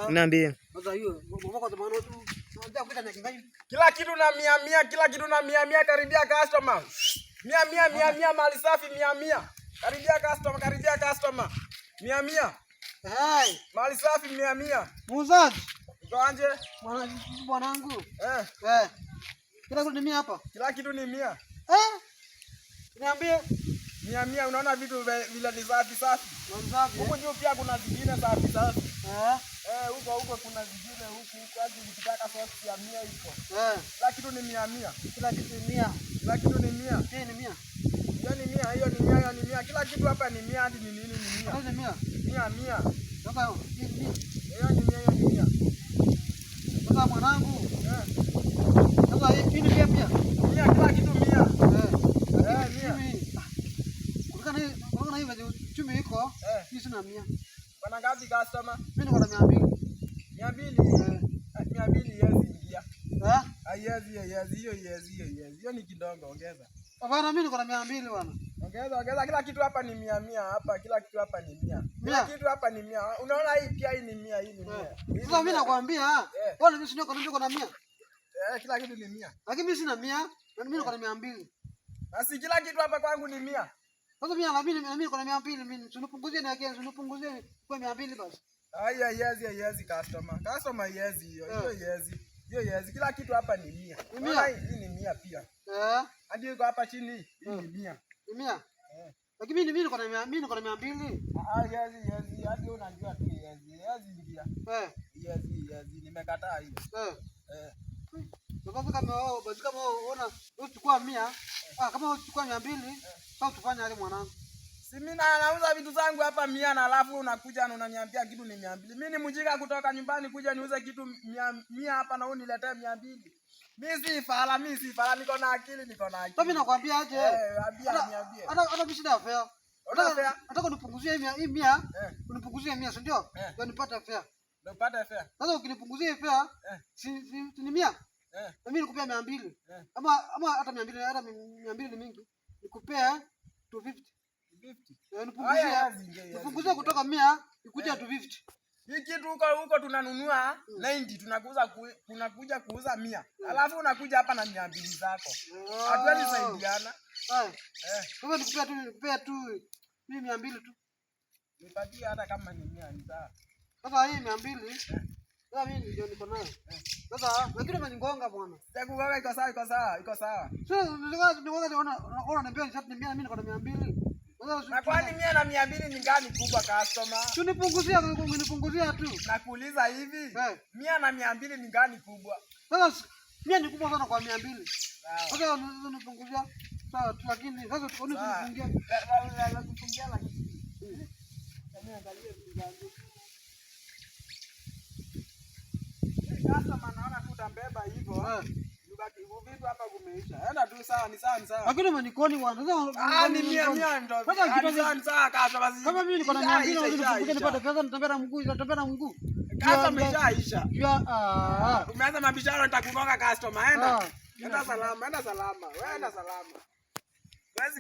Niambie. Sasa hiyo mbona kwa maana tu unataka kuita na kingai. Kila kitu na 100, kila kitu na 100 karibia customer. 100 mali safi 100. Karibia customer. 100. Hai, Mali safi 100. muuzaji. Uko anje? Bwanangu. Eh. Kila kitu ni 100 hapa. Kila kitu ni 100. Niambie. 100 unaona vitu vile ni safi. Safi. Huko juu pia kuna zingine safi. Huko kuna zingine huku hadi ukitaka sauti ya 100 iko. Kila kitu ni 100. Kila kitu ni 100. Kila kitu ni 100. Hii ni 100. Hiyo ni 100, hiyo ni 100, hiyo ni 100. Kila kitu hapa ni 100 hadi ni nini ni 100. Hiyo ni 100. 100. Sasa hii ni 100. Hiyo ni 100, hiyo ni 100. Sasa mwanangu. Sasa hii ni 100 pia. 100 kila kitu 100. 100. Kuna hivi uchumi iko. Hii sina 100. Bana ngapi customer? Mimi niko na 200. 200. 200 yezi ingia. Yezi. Hiyo ni kidogo ongeza. Bwana mimi niko na 200 bwana. Ongeza kila kitu hapa ni 100 hapa, kila kitu hapa ni 100. Kila kitu hapa ni 100. Unaona hii pia hii ni 100, hii ni 100. Sasa mimi nakwambia, bwana mimi niko na 100. Kila kitu ni 100. Lakini mimi sina 100, na mimi niko na 200. Basi kila kitu hapa kwangu ni 100. Sasa mimi niko na 200, mimi tunipunguzie na yake, tunipunguzie kwa 200 basi. Yezi customer. Customer yezi hiyo. Hiyo yezi. Kila kitu hapa ni 100. Unaona hii ni 100 pia. Hadi iko hapa chini hii ni 100. Ni 100. Lakini mimi niko na 200. Yezi. Hadi unajua tu yezi. Yezi ingia. Yezi. Nimekataa hiyo. Sasa kama wewe unaona uchukua 100, kama uchukua 200, sasa tufanye hali mwanangu. Si mimi nauza vitu zangu hapa 100 na alafu unakuja na unaniambia kitu ni 200. Mimi ni mjinga kutoka nyumbani kuja niuze kitu 100 hapa na uniletee 200. Mimi si fala, niko na akili. Mimi nakwambia aje. Niambie. Hata mimi shida fare. Nataka unipunguzie 100, unipunguzie 100, si ndio? Ndio nipate fare. Sasa ukinipunguzia fare, si ni 100. Na mimi nikupea 200. Ama hata 200, hata 200 ni mingi. Nikupea 250. Nipunguzie kutoka 100 ikuja 250. Hii kitu huko tunanunua 90, tunakuja kuuza 100. Alafu unakuja hapa na 200 zako. Hatuwezi saidiana. Sasa nikupea tu mimi 200 tu. Nipatie hata kama ni 100 ni sawa. Sasa hii 200. Sasa mimi ndio niko nayo. Sasa lakini umenigonga bwana. Sikugonga, iko sawa. Sasa unaniambia shati ni 100 na mimi niko na 200. Na kwani 100 na 200 ni gani kubwa customer? Tunipunguzia tu. Nakuuliza hivi, 100 na 200 ni gani kubwa? Sasa 100 ni kubwa sana kwa 200. Sasa unipunguzia. Sawa, lakini sasa unifungia. Kufungia lakini. Angalia vitu zangu. Customer naona tu utambeba hivyo. Vitu hapa kumeisha. Enda tu sawa, ni sawa. Lakini umenikoni bwana. Sasa ni 100 ndio. Sawa kasa basi. Kama mimi niko na 200 nipate pesa nitembea na mguu. Kasa imeshaisha. Umeanza mabishano nitakugonga customer. Enda salama. Wewe enda salama.